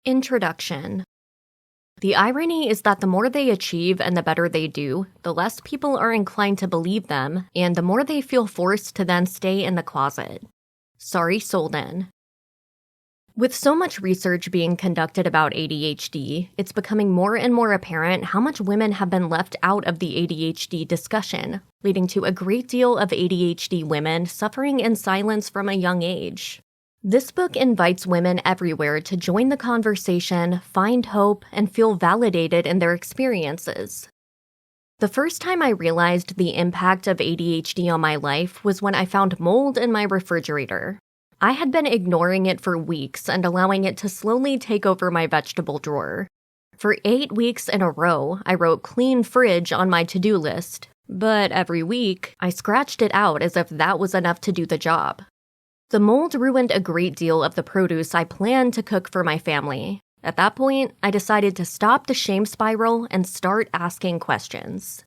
Introduction. The irony is that the more they achieve and the better they do, the less people are inclined to believe them, and the more they feel forced to then stay in the closet. Sari Solden. With so much research being conducted about ADHD, it's becoming more and more apparent how much women have been left out of the ADHD discussion, leading to a great deal of ADHD women suffering in silence from a young age. This book invites women everywhere to join the conversation, find hope, and feel validated in their experiences. The first time I realized the impact of ADHD on my life was when I found mold in my refrigerator. I had been ignoring it for weeks and allowing it to slowly take over my vegetable drawer. For 8 weeks in a row, I wrote "clean fridge" on my to-do list, but every week, I scratched it out as if that was enough to do the job. The mold ruined a great deal of the produce I planned to cook for my family. At that point, I decided to stop the shame spiral and start asking questions.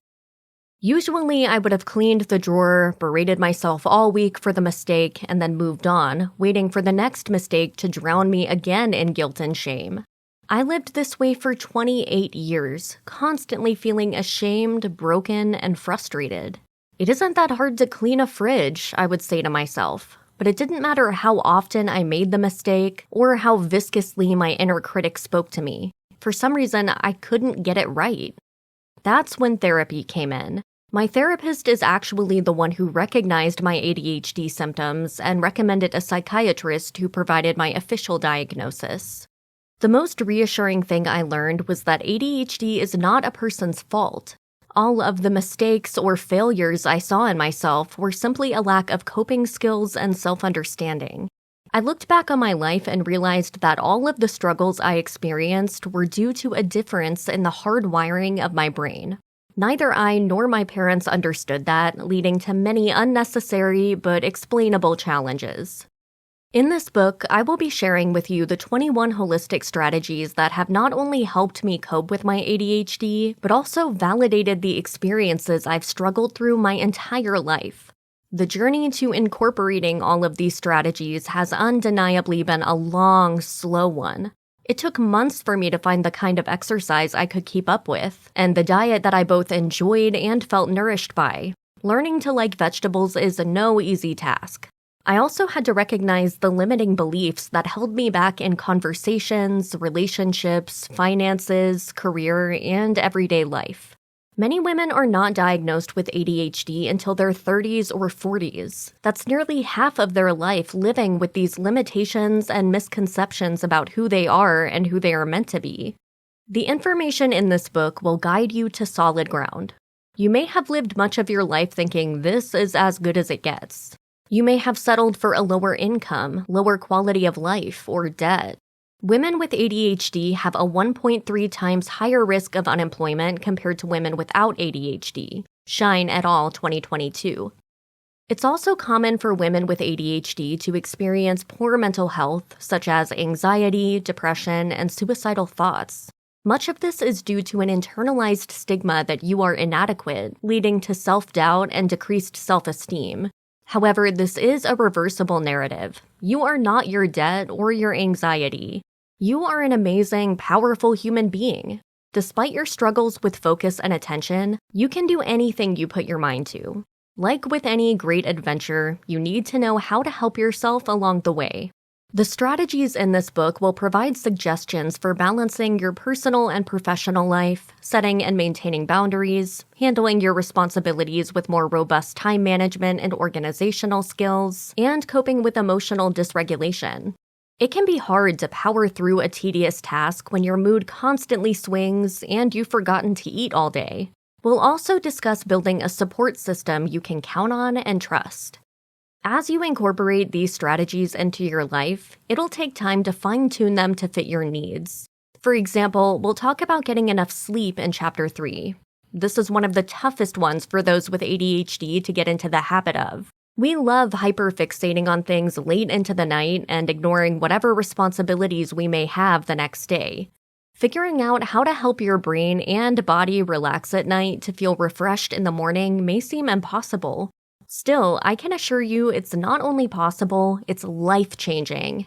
Usually, I would have cleaned the drawer, berated myself all week for the mistake, and then moved on, waiting for the next mistake to drown me again in guilt and shame. I lived this way for 28 years, constantly feeling ashamed, broken, and frustrated. It isn't that hard to clean a fridge, I would say to myself. But it didn't matter how often I made the mistake or how viscously my inner critic spoke to me. For some reason, I couldn't get it right. That's when therapy came in. My therapist is actually the one who recognized my ADHD symptoms and recommended a psychiatrist who provided my official diagnosis. The most reassuring thing I learned was that ADHD is not a person's fault. All of the mistakes or failures I saw in myself were simply a lack of coping skills and self-understanding. I looked back on my life and realized that all of the struggles I experienced were due to a difference in the hardwiring of my brain. Neither I nor my parents understood that, leading to many unnecessary but explainable challenges. In this book, I will be sharing with you the 21 holistic strategies that have not only helped me cope with my ADHD, but also validated the experiences I've struggled through my entire life. The journey to incorporating all of these strategies has undeniably been a long, slow one. It took months for me to find the kind of exercise I could keep up with, and the diet that I both enjoyed and felt nourished by. Learning to like vegetables is no easy task. I also had to recognize the limiting beliefs that held me back in conversations, relationships, finances, career, and everyday life. Many women are not diagnosed with ADHD until their 30s or 40s. That's nearly half of their life living with these limitations and misconceptions about who they are and who they are meant to be. The information in this book will guide you to solid ground. You may have lived much of your life thinking this is as good as it gets. You may have settled for a lower income, lower quality of life, or debt. Women with ADHD have a 1.3 times higher risk of unemployment compared to women without ADHD. Shine et al. 2022. It's also common for women with ADHD to experience poor mental health, such as anxiety, depression, and suicidal thoughts. Much of this is due to an internalized stigma that you are inadequate, leading to self-doubt and decreased self-esteem. However, this is a reversible narrative. You are not your debt or your anxiety. You are an amazing, powerful human being. Despite your struggles with focus and attention, you can do anything you put your mind to. Like with any great adventure, you need to know how to help yourself along the way. The strategies in this book will provide suggestions for balancing your personal and professional life, setting and maintaining boundaries, handling your responsibilities with more robust time management and organizational skills, and coping with emotional dysregulation. It can be hard to power through a tedious task when your mood constantly swings and you've forgotten to eat all day. We'll also discuss building a support system you can count on and trust. As you incorporate these strategies into your life, it'll take time to fine-tune them to fit your needs. For example, we'll talk about getting enough sleep in Chapter 3. This is one of the toughest ones for those with ADHD to get into the habit of. We love hyperfixating on things late into the night and ignoring whatever responsibilities we may have the next day. Figuring out how to help your brain and body relax at night to feel refreshed in the morning may seem impossible. Still, I can assure you it's not only possible, it's life-changing.